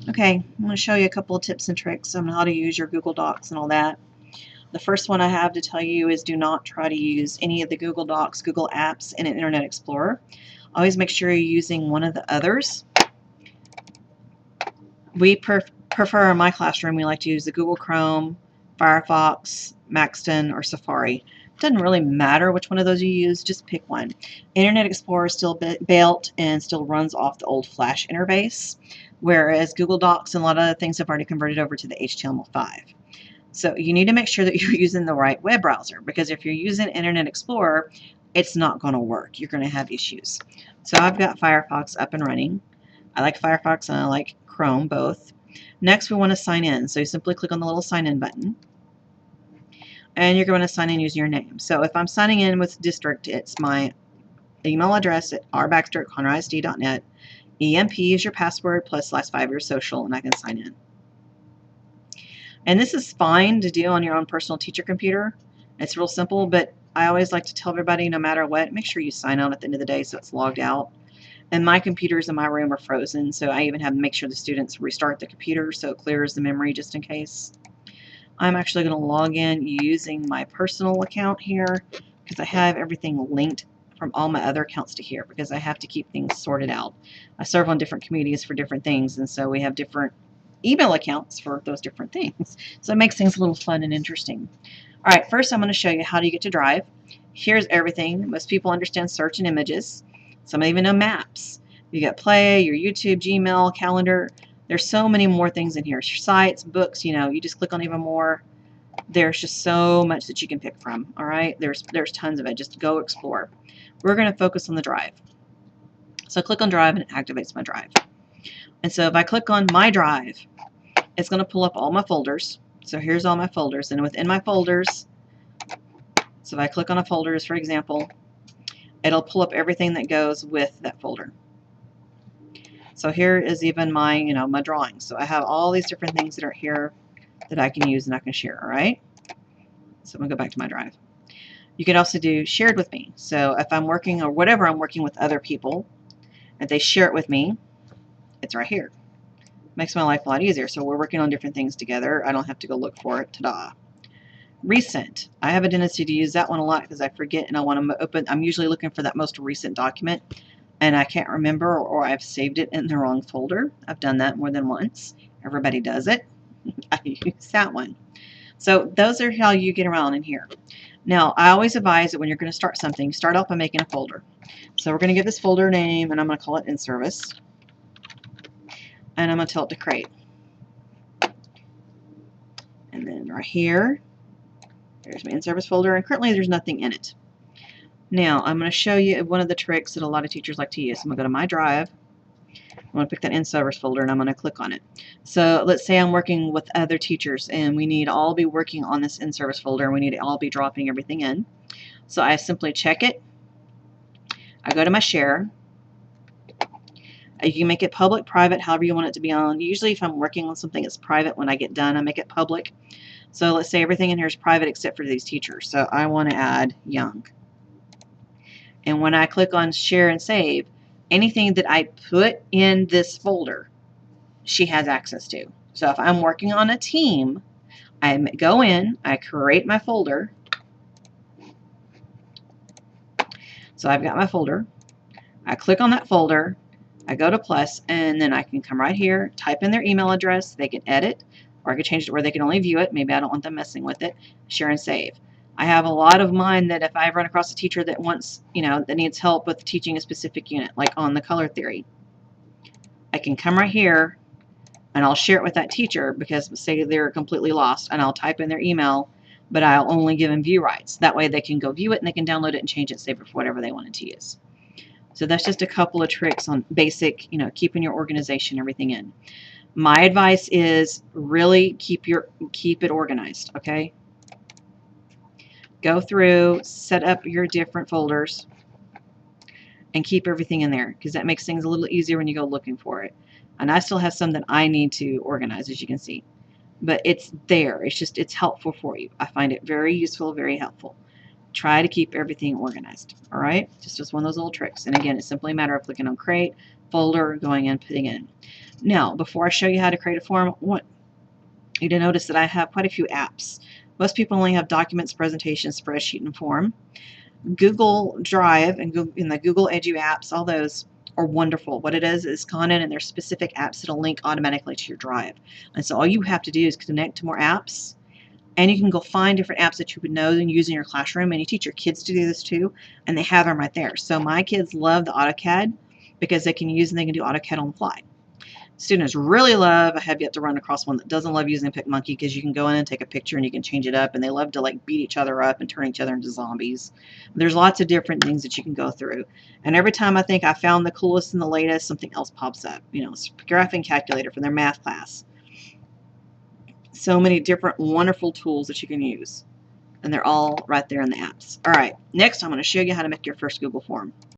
Okay, I'm going to show you a couple of tips and tricks on how to use your Google Docs and all that. The first one I have to tell you is do not try to use any of the Google Docs, Google Apps in an Internet Explorer. Always make sure you're using one of the others. We prefer in my classroom, we like to use the Google Chrome, Firefox, Maxton, or Safari. It doesn't really matter which one of those you use, just pick one. Internet Explorer is still built and still runs off the old Flash interface, whereas Google Docs and a lot of other things have already converted over to the HTML5. So you need to make sure that you're using the right web browser, because if you're using Internet Explorer, it's not going to work. You're going to have issues. So I've got Firefox up and running. I like Firefox and I like Chrome both. Next, we want to sign in. So you simply click on the little sign in button. And you're going to sign in using your name. So if I'm signing in with district, it's my email address at rbaxter@conradisd.net. EMP is your password plus last 5 years social, and I can sign in. And this is fine to do on your own personal teacher computer. It's real simple, but I always like to tell everybody, no matter what, make sure you sign out at the end of the day so it's logged out. And my computers in my room are frozen, so I even have to make sure the students restart the computer so it clears the memory just in case. I'm actually going to log in using my personal account here because I have everything linked from all my other accounts to here because I have to keep things sorted out. I serve on different committees for different things, and so we have different email accounts for those different things. So it makes things a little fun and interesting. All right, first I'm going to show you how do you get to Drive. Here's everything. Most people understand search and images. Some even know maps. You got Play, your YouTube, Gmail, calendar. There's so many more things in here. Sites, books, you just click on even more. There's just so much that you can pick from. All right, there's tons of it. Just go explore. We're going to focus on the Drive. So click on Drive and it activates my Drive. And so if I click on my Drive, it's going to pull up all my folders. So here's all my folders, and within my folders, so if I click on a folders, for example, it'll pull up everything that goes with that folder. So here is even my, my drawings. So I have all these different things that are here that I can use and I can share, all right? So I'm going to go back to my Drive. You can also do shared with me. So if I'm working or whatever I'm working with other people, if they share it with me, it's right here. Makes my life a lot easier. So we're working on different things together. I don't have to go look for it. Ta-da. Recent. I have a tendency to use that one a lot because I forget and I want to open. I'm usually looking for that most recent document and I can't remember, or I've saved it in the wrong folder. I've done that more than once. Everybody does it. I use that one. So those are how you get around in here. Now, I always advise that when you're going to start something, start off by making a folder. So we're going to give this folder a name, and I'm going to call it In-Service. And I'm going to tell it to create. And then right here, there's my In-Service folder, and currently there's nothing in it. Now, I'm going to show you one of the tricks that a lot of teachers like to use. I'm going to go to My Drive. I'm going to pick that In-Service folder, and I'm going to click on it. So let's say I'm working with other teachers, and we need to all be working on this In-Service folder, and we need to all be dropping everything in. So I simply check it. I go to my Share. You can make it public, private, however you want it to be on. Usually if I'm working on something that's private, when I get done, I make it public. So let's say everything in here is private except for these teachers. So I want to add Young. And when I click on Share and Save, anything that I put in this folder, she has access to. So if I'm working on a team, I go in, I create my folder. So I've got my folder. I click on that folder. I go to plus, and then I can come right here, type in their email address. They can edit, or I can change it where they can only view it. Maybe I don't want them messing with it. Share and save. I have a lot of mine that if I run across a teacher that wants, that needs help with teaching a specific unit, like on the color theory, I can come right here and I'll share it with that teacher because say they're completely lost, and I'll type in their email, but I'll only give them view rights. That way they can go view it and they can download it and change it, save it for whatever they wanted to use. So that's just a couple of tricks on basic, keeping your organization, everything in. My advice is really keep it organized, okay? Go through, set up your different folders, and keep everything in there because that makes things a little easier when you go looking for it. And I still have some that I need to organize, as you can see. But it's there. It's helpful for you. I find it very useful, very helpful. Try to keep everything organized, all right? Just one of those little tricks. And again, it's simply a matter of clicking on Create, Folder, going in, putting in. Now, before I show you how to create a form, I want you to notice that I have quite a few apps. Most people only have documents, presentations, spreadsheet, and form. Google Drive and the Google Edu apps, all those are wonderful. What it is content, and there's specific apps that'll link automatically to your drive. And so all you have to do is connect to more apps, and you can go find different apps that you would know and use in your classroom, and you teach your kids to do this too, and they have them right there. So my kids love the AutoCAD because they can use and they can do AutoCAD on the fly. Students really love, I have yet to run across one that doesn't love using PicMonkey, because you can go in and take a picture and you can change it up, and they love to like beat each other up and turn each other into zombies. There's lots of different things that you can go through. And every time I think I found the coolest and the latest, something else pops up. You know, it's graphing calculator for their math class. So many different wonderful tools that you can use. And they're all right there in the apps. All right, next I'm going to show you how to make your first Google form.